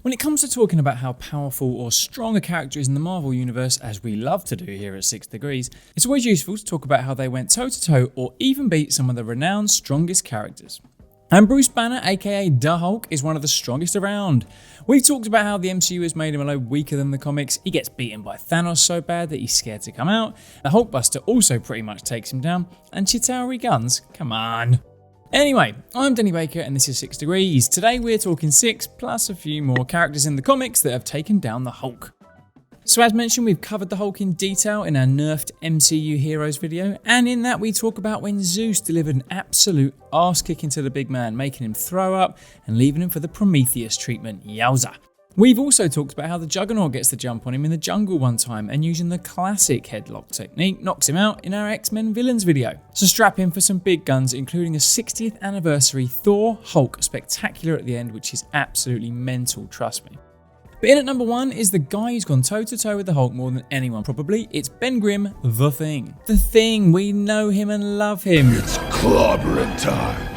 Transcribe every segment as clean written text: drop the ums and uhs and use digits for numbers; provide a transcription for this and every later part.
When it comes to talking about how powerful or strong a character is in the Marvel Universe, as we love to do here at 6 Degrees, it's always useful to talk about how they went toe-to-toe or even beat some of the renowned strongest characters. And Bruce Banner, aka the Hulk, is one of the strongest around. We've talked about how the MCU has made him a lot weaker than the comics. He gets beaten by Thanos so bad that he's scared to come out. The Hulkbuster also pretty much takes him down. And Chitauri Guns, come on. Anyway, I'm Danny Baker and this is 6 Degrees. Today we're talking 6 plus a few more characters in the comics that have taken down the Hulk. So as mentioned, we've covered the Hulk in detail in our nerfed MCU Heroes video, and in that we talk about when Zeus delivered an absolute arse kicking to the big man, making him throw up and leaving him for the Prometheus treatment. Yowza. We've also talked about how the Juggernaut gets the jump on him in the jungle one time and using the classic headlock technique knocks him out in our X-Men villains video. So strap in for some big guns, including a 60th anniversary Thor Hulk spectacular at the end, which is absolutely mental, trust me. But in at number 1 is the guy who's gone toe-to-toe with the Hulk more than anyone probably. It's Ben Grimm, The Thing. The Thing, we know him and love him. It's clobbering time.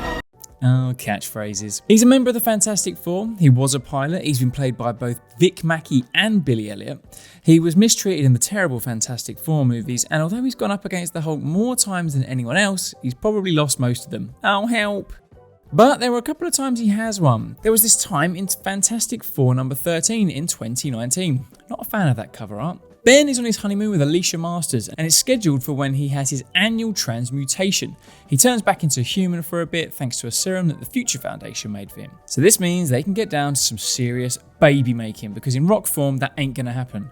Oh, catchphrases. He's a member of the Fantastic Four. He was a pilot. He's been played by both Vic Mackey and Billy Elliot. He was mistreated in the terrible Fantastic Four movies, and although he's gone up against the Hulk more times than anyone else, he's probably lost most of them. Oh, help. But there were a couple of times he has won. There was this time in Fantastic Four number 13 in 2019. Not a fan of that cover art. Ben is on his honeymoon with Alicia Masters, and it's scheduled for when he has his annual transmutation. He turns back into human for a bit thanks to a serum that the Future Foundation made for him. So this means they can get down to some serious baby making, because in rock form that ain't gonna happen.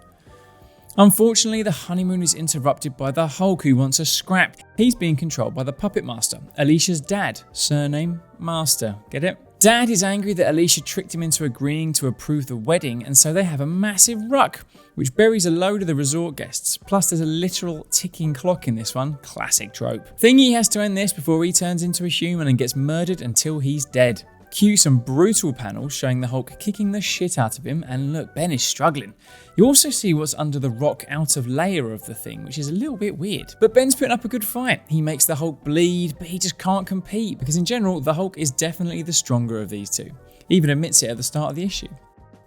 Unfortunately, the honeymoon is interrupted by the Hulk, who wants her scrapped. He's being controlled by the Puppet Master, Alicia's dad, surname Master. Get it? Dad is angry that Alicia tricked him into agreeing to approve the wedding, and so they have a massive ruck, which buries a load of the resort guests. Plus there's a literal ticking clock in this one, classic trope. Thingy has to end this before he turns into a human and gets murdered until he's dead. Cue some brutal panels showing the Hulk kicking the shit out of him, and look, Ben is struggling. You also see what's under the rock out of layer of the Thing, which is a little bit weird. But Ben's putting up a good fight. He makes the Hulk bleed, but he just can't compete, because in general, the Hulk is definitely the stronger of these two. He even admits it at the start of the issue.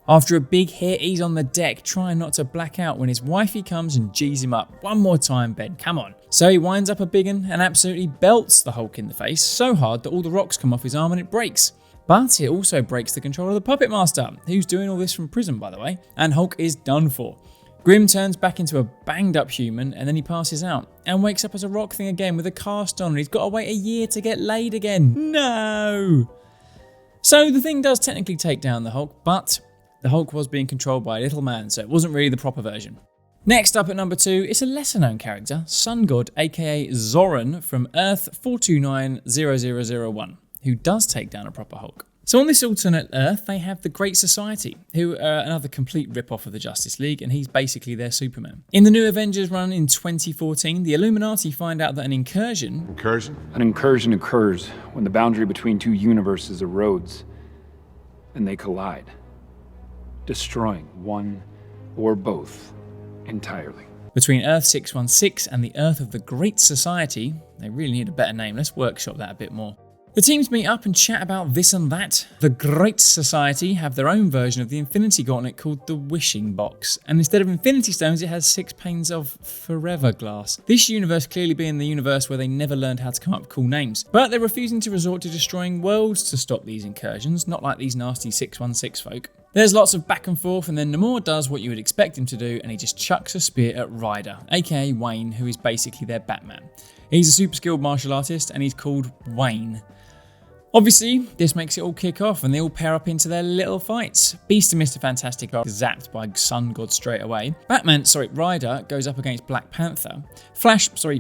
After a big hit, he's on the deck trying not to black out when his wifey comes and G's him up. One more time, Ben, come on. So he winds up a big one and absolutely belts the Hulk in the face so hard that all the rocks come off his arm and it breaks. But it also breaks the control of the Puppet Master, who's doing all this from prison, by the way, and Hulk is done for. Grimm turns back into a banged up human, and then he passes out and wakes up as a rock thing again with a cast on, and he's got to wait a year to get laid again. No! So the Thing does technically take down the Hulk, but the Hulk was being controlled by a little man, so it wasn't really the proper version. Next up at number 2, it's a lesser known character, Sun God, aka Zoran from Earth 4290001. Who does take down a proper Hulk. So on this alternate Earth, they have the Great Society, who are another complete rip-off of the Justice League, and he's basically their Superman. In the new Avengers run in 2014, the Illuminati find out that an incursion... An incursion occurs when the boundary between two universes erodes, and they collide, destroying one or both entirely. Between Earth 616 and the Earth of the Great Society, they really need a better name, let's workshop that a bit more. The teams meet up and chat about this and that. The Great Society have their own version of the Infinity Gauntlet called the Wishing Box, and instead of Infinity Stones it has 6 panes of Forever Glass. This universe clearly being the universe where they never learned how to come up with cool names, but they're refusing to resort to destroying worlds to stop these incursions, not like these nasty 616 folk. There's lots of back and forth, and then Namor does what you would expect him to do, and he just chucks a spear at Ryder, aka Wayne, who is basically their Batman. He's a super skilled martial artist, and he's called Wayne. Obviously, this makes it all kick off and they all pair up into their little fights. Beast and Mr. Fantastic are zapped by Sun God straight away. Ryder goes up against Black Panther.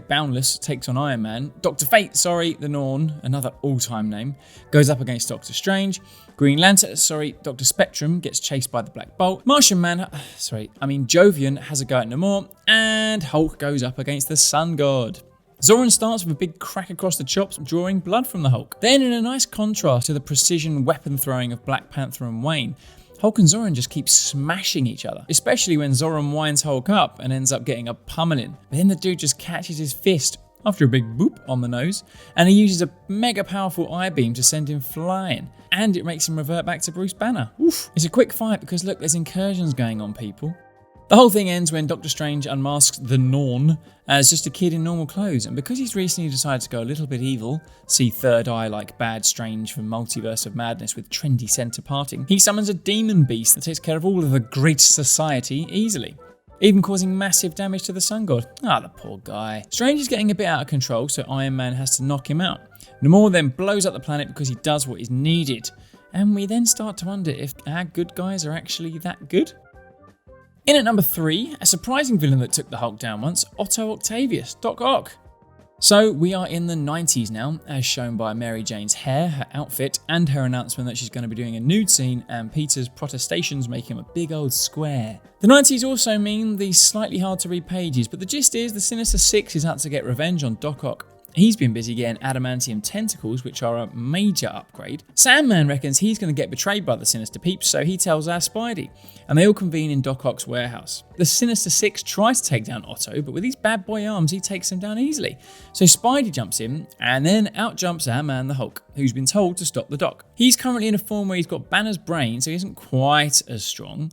Boundless takes on Iron Man. Dr. Fate, the Norn, another all-time name, goes up against Doctor Strange. Green Lantern, Dr. Spectrum gets chased by the Black Bolt. Jovian has a go at Namor, and Hulk goes up against the Sun God. Zoran starts with a big crack across the chops, drawing blood from the Hulk. Then, in a nice contrast to the precision weapon throwing of Black Panther and Wayne, Hulk and Zoran just keep smashing each other, especially when Zoran winds Hulk up and ends up getting a pummeling. But then the dude just catches his fist, after a big boop on the nose, and he uses a mega powerful eye beam to send him flying, and it makes him revert back to Bruce Banner. Oof. It's a quick fight because look, there's incursions going on, people. The whole thing ends when Doctor Strange unmasks the Norn as just a kid in normal clothes, and because he's recently decided to go a little bit evil, see Third Eye like bad Strange from Multiverse of Madness with trendy centre parting, he summons a demon beast that takes care of all of the Great Society easily, even causing massive damage to the Sun God. Ah, the poor guy. Strange is getting a bit out of control, so Iron Man has to knock him out. Namor then blows up the planet because he does what is needed, and we then start to wonder if our good guys are actually that good. In at number 3, a surprising villain that took the Hulk down once, Otto Octavius, Doc Ock. So we are in the 90s now, as shown by Mary Jane's hair, her outfit, and her announcement that she's going to be doing a nude scene, and Peter's protestations make him a big old square. The 90s also mean these slightly hard to read pages, but the gist is the Sinister Six is out to get revenge on Doc Ock. He's been busy getting adamantium tentacles, which are a major upgrade. Sandman reckons he's going to get betrayed by the Sinister Peeps, so he tells our Spidey, and they all convene in Doc Ock's warehouse. The Sinister Six tries to take down Otto, but with his bad boy arms, he takes them down easily. So Spidey jumps in, and then out jumps our man the Hulk, who's been told to stop the Doc. He's currently in a form where he's got Banner's brain, so he isn't quite as strong.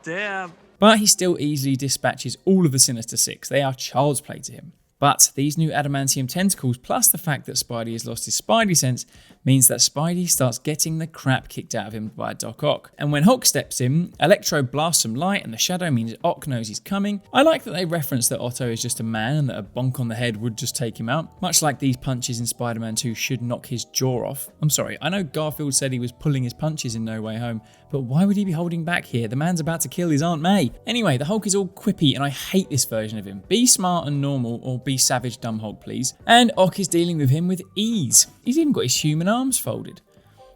Damn. But he still easily dispatches all of the Sinister Six. They are child's play to him. But these new adamantium tentacles, plus the fact that Spidey has lost his Spidey sense, means that Spidey starts getting the crap kicked out of him by Doc Ock. And when Hulk steps in, Electro blasts some light and the shadow means Ock knows he's coming. I like that they reference that Otto is just a man and that a bonk on the head would just take him out, much like these punches in Spider-Man 2 should knock his jaw off. I'm sorry, I know Garfield said he was pulling his punches in No Way Home, but why would he be holding back here? The man's about to kill his Aunt May. Anyway, the Hulk is all quippy and I hate this version of him. Be smart and normal, or be savage dumb Hulk please. And Ock is dealing with him with ease. He's even got his human arms folded.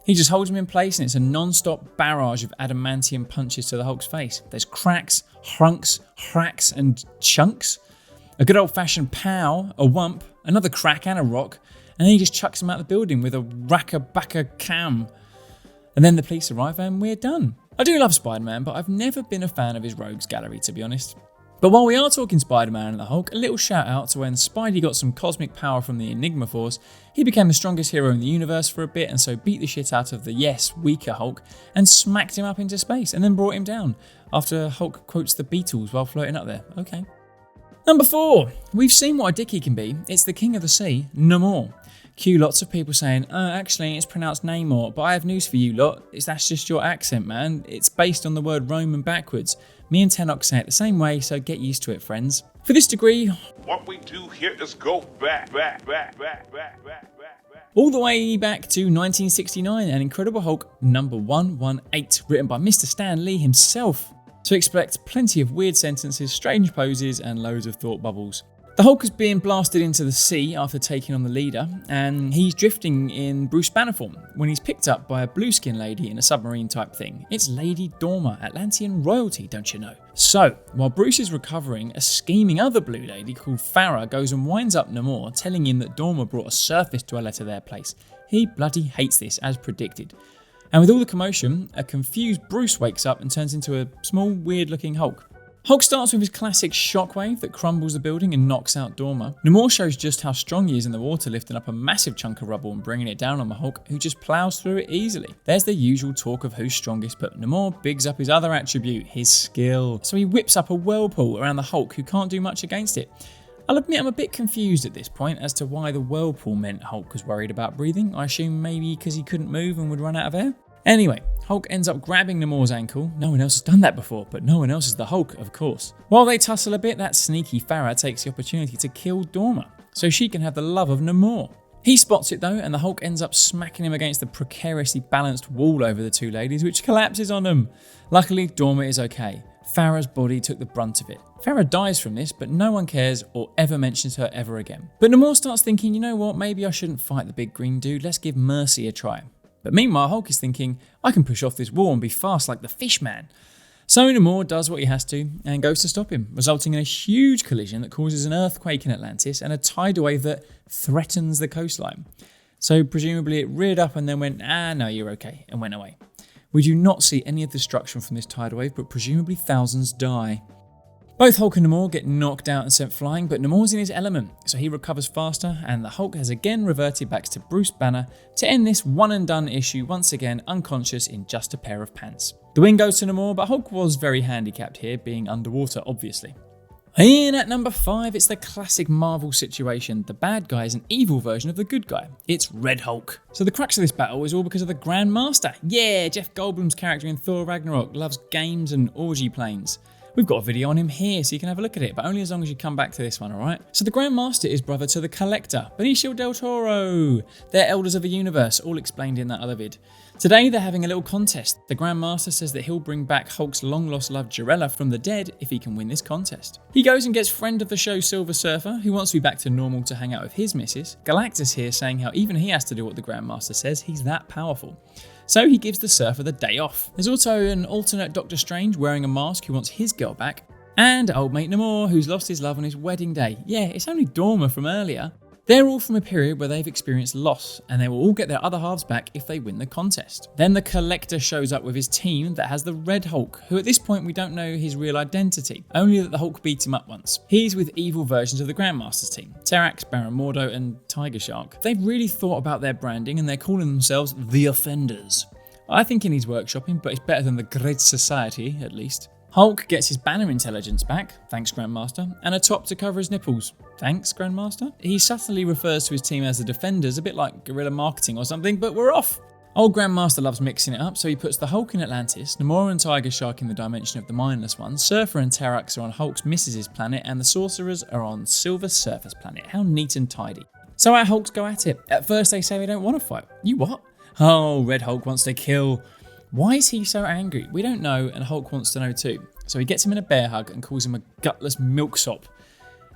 He just holds him in place and it's a non-stop barrage of adamantium punches to the Hulk's face. There's cracks, hrunks, cracks and chunks. A good old-fashioned pow, a whump, another crack and a rock, and then he just chucks him out the building with a racka-backa-cam. And then the police arrive and we're done. I do love Spider-Man, but I've never been a fan of his rogues gallery, to be honest. But while we are talking Spider-Man and the Hulk, a little shout out to when Spidey got some cosmic power from the Enigma Force. He became the strongest hero in the universe for a bit and so beat the shit out of the, yes, weaker Hulk and smacked him up into space and then brought him down after Hulk quotes the Beatles while floating up there. Okay. Number 4. We've seen what a dick he can be. It's the king of the sea, Namor. Cue lots of people saying, actually it's pronounced Nay-mor, but I have news for you lot, that's just your accent, man. It's based on the word Roman backwards. Me and Tenoch say it the same way, so get used to it, friends. For this degree, What we do here is go back. all the way back to 1969 and Incredible Hulk number 118, written by Mr. Stan Lee himself. So expect plenty of weird sentences, strange poses, and loads of thought bubbles. The Hulk is being blasted into the sea after taking on the leader, and he's drifting in Bruce Banner form when he's picked up by a blue-skinned lady in a submarine type thing. It's Lady Dormer, Atlantean royalty, don't you know? So, while Bruce is recovering, a scheming other blue lady called Farah goes and winds up Namor, telling him that Dormer brought a surface dweller to their place. He bloody hates this, as predicted. And with all the commotion, a confused Bruce wakes up and turns into a small, weird-looking Hulk. Hulk starts with his classic shockwave that crumbles the building and knocks out Dormer. Namor shows just how strong he is in the water, lifting up a massive chunk of rubble and bringing it down on the Hulk, who just plows through it easily. There's the usual talk of who's strongest, but Namor bigs up his other attribute, his skill. So he whips up a whirlpool around the Hulk, who can't do much against it. I'll admit I'm a bit confused at this point as to why the whirlpool meant Hulk was worried about breathing. I assume maybe because he couldn't move and would run out of air? Anyway, Hulk ends up grabbing Namor's ankle. No one else has done that before, but no one else is the Hulk, of course. While they tussle a bit, that sneaky Farah takes the opportunity to kill Dormer, so she can have the love of Namor. He spots it though, and the Hulk ends up smacking him against the precariously balanced wall over the two ladies, which collapses on them. Luckily, Dormer is okay. Farah's body took the brunt of it. Farah dies from this, but no one cares or ever mentions her ever again. But Namor starts thinking, you know what, maybe I shouldn't fight the big green dude, let's give Mercy a try. But meanwhile, Hulk is thinking, I can push off this wall and be fast like the fish man. So Namor does what he has to and goes to stop him, resulting in a huge collision that causes an earthquake in Atlantis and a tidal wave that threatens the coastline. So presumably it reared up and then went, no, you're okay, and went away. We do not see any of the destruction from this tidal wave, but presumably thousands die. Both Hulk and Namor get knocked out and sent flying, but Namor's in his element, so he recovers faster, and the Hulk has again reverted back to Bruce Banner to end this one and done issue, once again unconscious in just a pair of pants. The win goes to Namor, but Hulk was very handicapped here, being underwater obviously. In at number 5, it's the classic Marvel situation. The bad guy is an evil version of the good guy. It's Red Hulk. So the crux of this battle is all because of the Grand Master. Yeah, Jeff Goldblum's character in Thor Ragnarok loves games and orgy planes. We've got a video on him here, so you can have a look at it, but only as long as you come back to this one, alright? So the Grand Master is brother to the Collector, Benicio del Toro. They're elders of the universe, all explained in that other vid. Today they're having a little contest. The Grand Master says that he'll bring back Hulk's long-lost love Jarella from the dead if he can win this contest. He goes and gets friend of the show Silver Surfer, who wants to be back to normal to hang out with his missus. Galactus here saying how even he has to do what the Grand Master says, he's that powerful. So he gives the Surfer the day off. There's also an alternate Doctor Strange wearing a mask who wants his girl back, and old mate Namor who's lost his love on his wedding day. Yeah, it's only Dormer from earlier. They're all from a period where they've experienced loss, and they will all get their other halves back if they win the contest. Then the Collector shows up with his team that has the Red Hulk, who at this point we don't know his real identity, only that the Hulk beat him up once. He's with evil versions of the Grandmaster's team, Terrax, Baron Mordo and Tiger Shark. They've really thought about their branding and they're calling themselves the Offenders. I think he needs workshopping, but it's better than the Great Society at least. Hulk gets his banner intelligence back, thanks Grandmaster, and a top to cover his nipples, thanks Grandmaster. He subtly refers to his team as the Defenders, a bit like guerrilla marketing or something, but we're off. Old Grandmaster loves mixing it up, so he puts the Hulk in Atlantis, Namor and Tiger Shark in the dimension of the mindless ones, Surfer and Terrax are on Hulk's missus's planet, and the Sorcerers are on Silver Surfer's planet. How neat and tidy. So our Hulks go at it. At first they say they don't want to fight. You what? Oh, Red Hulk wants to kill. Why is he so angry? We don't know, and Hulk wants to know too. So he gets him in a bear hug and calls him a gutless milksop.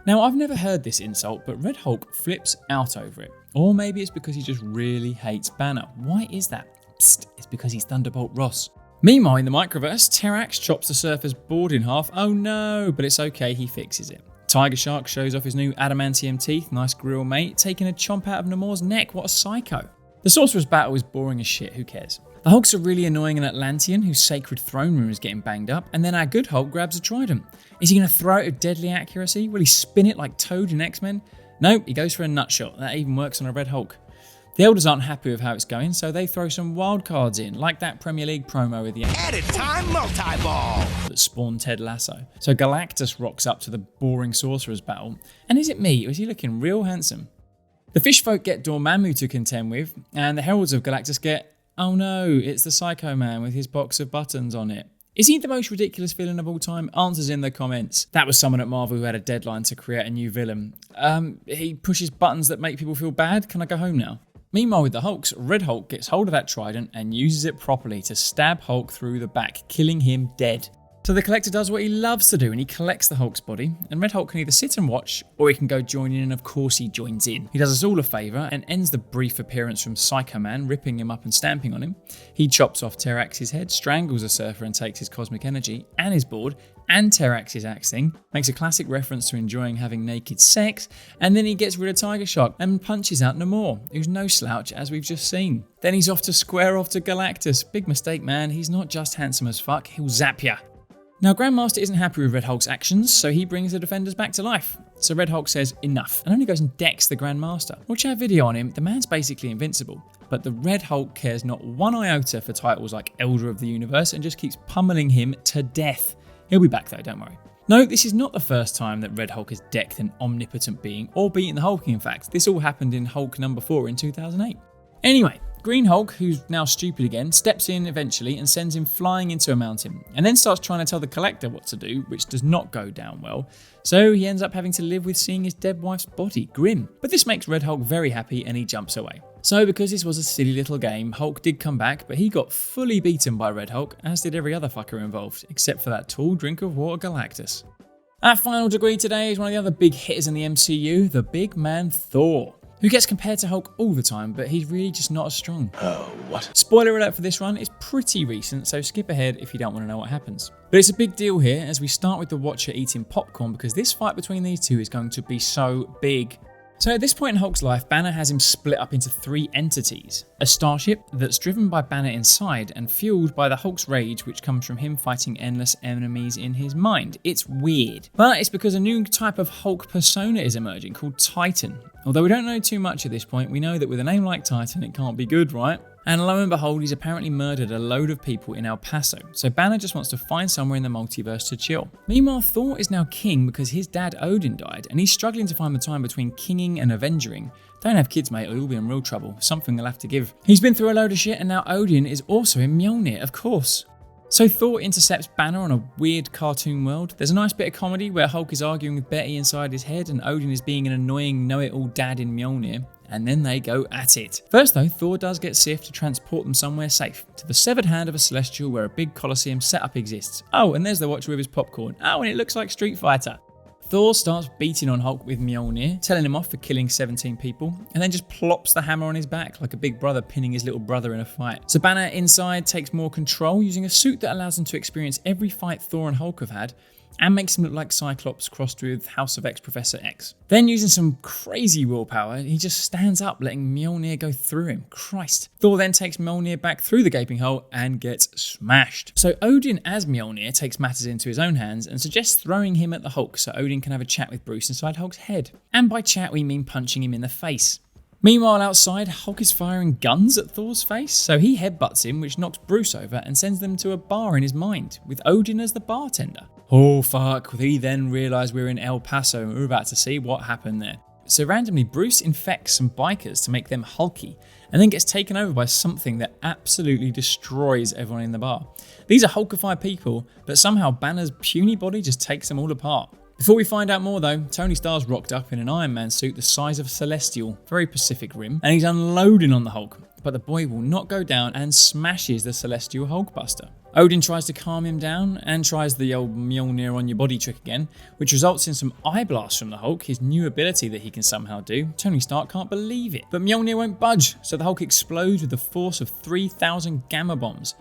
Now, I've never heard this insult, but Red Hulk flips out over it. Or maybe it's because he just really hates Banner. Why is that? Psst, it's because he's Thunderbolt Ross. Meanwhile, in the microverse, Terrax chops the Surfer's board in half. Oh no, but it's okay, he fixes it. Tiger Shark shows off his new adamantium teeth, nice grill mate, taking a chomp out of Namor's neck. What a psycho. The Sorcerer's battle is boring as shit, who cares? The Hulks are really annoying an Atlantean whose sacred throne room is getting banged up, and then our good Hulk grabs a trident. Is he going to throw it with deadly accuracy? Will he spin it like Toad in X-Men? Nope, he goes for a nutshot. That even works on a Red Hulk. The Elders aren't happy with how it's going, so they throw some wild cards in, like that Premier League promo with the Added time multi-ball that spawned Ted Lasso. So Galactus rocks up to the boring Sorcerer's battle, and is it me, or is he looking real handsome? The Fishfolk get Dormammu to contend with, and the Heralds of Galactus get, oh no, it's the Psycho Man with his box of buttons on it. Is he the most ridiculous villain of all time? Answers in the comments. That was someone at Marvel who had a deadline to create a new villain. He pushes buttons that make people feel bad. Can I go home now? Meanwhile with the Hulks, Red Hulk gets hold of that trident and uses it properly to stab Hulk through the back, killing him dead. So the Collector does what he loves to do and he collects the Hulk's body, and Red Hulk can either sit and watch or he can go join in, and of course he joins in. He does us all a favour and ends the brief appearance from Psycho Man, ripping him up and stamping on him. He chops off Terrax's head, strangles the Surfer and takes his cosmic energy and his board and Terrax's axe thing, makes a classic reference to enjoying having naked sex, and then he gets rid of Tiger Shark and punches out Namor, who's no slouch as we've just seen. Then he's off to square off to Galactus. Big mistake, man, he's not just handsome as fuck, he'll zap ya. Now Grandmaster isn't happy with Red Hulk's actions, so he brings the Defenders back to life. So Red Hulk says enough, and only goes and decks the Grandmaster. Watch our video on him, the man's basically invincible. But the Red Hulk cares not one iota for titles like Elder of the Universe and just keeps pummeling him to death. He'll be back though, don't worry. No, this is not the first time that Red Hulk has decked an omnipotent being, or beaten the Hulk in fact. This all happened in Hulk number 4 in 2008. Anyway, Green Hulk, who's now stupid again, steps in eventually and sends him flying into a mountain, and then starts trying to tell the Collector what to do, which does not go down well. So he ends up having to live with seeing his dead wife's body. Grim. But this makes Red Hulk very happy and he jumps away. So because this was a silly little game, Hulk did come back, but he got fully beaten by Red Hulk, as did every other fucker involved, except for that tall drink of water Galactus. Our final degree today is one of the other big hitters in the MCU, the big man Thor, who gets compared to Hulk all the time, but he's really just not as strong. Oh, what? Spoiler alert for this run, it's pretty recent, so skip ahead if you don't want to know what happens. But it's a big deal here, as we start with the Watcher eating popcorn, because this fight between these two is going to be so big. So at this point in Hulk's life, Banner has him split up into 3 entities. A starship that's driven by Banner inside and fueled by the Hulk's rage, which comes from him fighting endless enemies in his mind. It's weird. But it's because a new type of Hulk persona is emerging called Titan. Although we don't know too much at this point, we know that with a name like Titan, it can't be good, right? And lo and behold, he's apparently murdered a load of people in El Paso, so Banner just wants to find somewhere in the multiverse to chill. Meanwhile, Thor is now king because his dad Odin died, and he's struggling to find the time between kinging and avenging. Don't have kids, mate, or you'll be in real trouble. Something they'll have to give. He's been through a load of shit, and now Odin is also in Mjolnir, of course. So Thor intercepts Banner on a weird cartoon world. There's a nice bit of comedy where Hulk is arguing with Betty inside his head, and Odin is being an annoying know-it-all dad in Mjolnir. And then they go at it. First though, Thor does get Sif to transport them somewhere safe, to the severed hand of a Celestial where a big Colosseum setup exists. Oh, and there's the Watcher with his popcorn. Oh, and it looks like Street Fighter. Thor starts beating on Hulk with Mjolnir, telling him off for killing 17 people, and then just plops the hammer on his back like a big brother pinning his little brother in a fight. So Banner inside takes more control, using a suit that allows him to experience every fight Thor and Hulk have had, and makes him look like Cyclops crossed with House of X Professor X. Then using some crazy willpower, he just stands up, letting Mjolnir go through him. Christ. Thor then takes Mjolnir back through the gaping hole and gets smashed. So Odin as Mjolnir takes matters into his own hands and suggests throwing him at the Hulk so Odin can have a chat with Bruce inside Hulk's head. And by chat we mean punching him in the face. Meanwhile outside, Hulk is firing guns at Thor's face, so he headbutts him, which knocks Bruce over and sends them to a bar in his mind, with Odin as the bartender. Oh fuck, we then realise we're in El Paso and we're about to see what happened there. So randomly, Bruce infects some bikers to make them hulky, and then gets taken over by something that absolutely destroys everyone in the bar. These are hulkified people, but somehow Banner's puny body just takes them all apart. Before we find out more though, Tony Stark's rocked up in an Iron Man suit the size of a Celestial, very Pacific Rim, and he's unloading on the Hulk, but the boy will not go down and smashes the Celestial Hulkbuster. Odin tries to calm him down and tries the old Mjolnir on your body trick again, which results in some eye blasts from the Hulk, his new ability that he can somehow do. Tony Stark can't believe it, but Mjolnir won't budge, so the Hulk explodes with the force of 3,000 gamma bombs.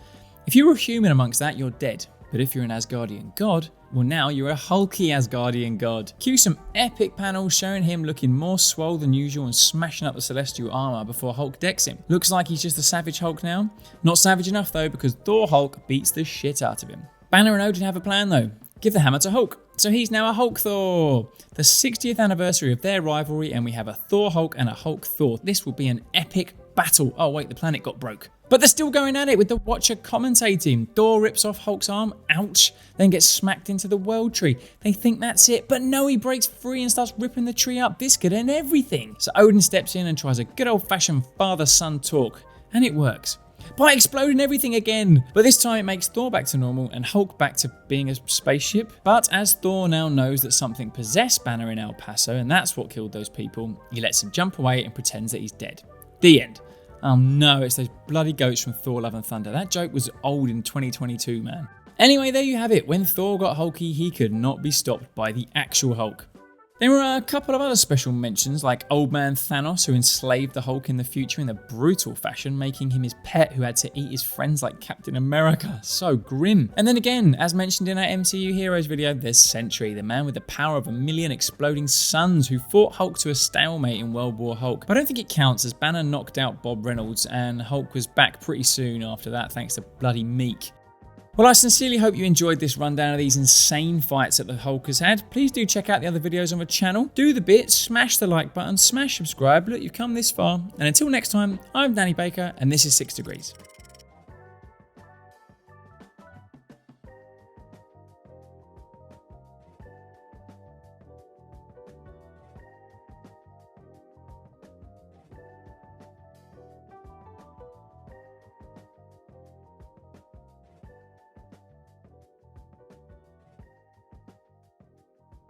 If you were a human amongst that, you're dead. But if you're an Asgardian god, well now you're a hulky Asgardian god. Cue some epic panels showing him looking more swole than usual and smashing up the Celestial armor before Hulk decks him. Looks like he's just a savage Hulk now. Not savage enough though, because Thor Hulk beats the shit out of him. Banner and Odin have a plan though. Give the hammer to Hulk. So he's now a Hulk Thor. The 60th anniversary of their rivalry, and we have a Thor Hulk and a Hulk Thor. This will be an epic battle. Oh wait, the planet got broke. But they're still going at it with the Watcher commentating. Thor rips off Hulk's arm, ouch, then gets smacked into the world tree. They think that's it, but no, he breaks free and starts ripping the tree up. This could end everything. So Odin steps in and tries a good old-fashioned father-son talk, and it works. By exploding everything again. But this time it makes Thor back to normal and Hulk back to being a spaceship. But as Thor now knows that something possessed Banner in El Paso, and that's what killed those people, he lets him jump away and pretends that he's dead. The end. Oh no, it's those bloody goats from Thor Love and Thunder. That joke was old in 2022, man. Anyway, there you have it. When Thor got hulky, he could not be stopped by the actual Hulk. There were a couple of other special mentions, like Old Man Thanos, who enslaved the Hulk in the future in a brutal fashion, making him his pet who had to eat his friends like Captain America. So grim. And then again, as mentioned in our MCU Heroes video, there's Sentry, the man with the power of 1,000,000 exploding suns who fought Hulk to a stalemate in World War Hulk. But I don't think it counts, as Banner knocked out Bob Reynolds and Hulk was back pretty soon after that thanks to bloody Meek. Well, I sincerely hope you enjoyed this rundown of these insane fights that the Hulk has had. Please do check out the other videos on the channel. Do the bit, smash the like button, smash subscribe. Look, you've come this far. And until next time, I'm Danny Baker, and this is 6 Degrees.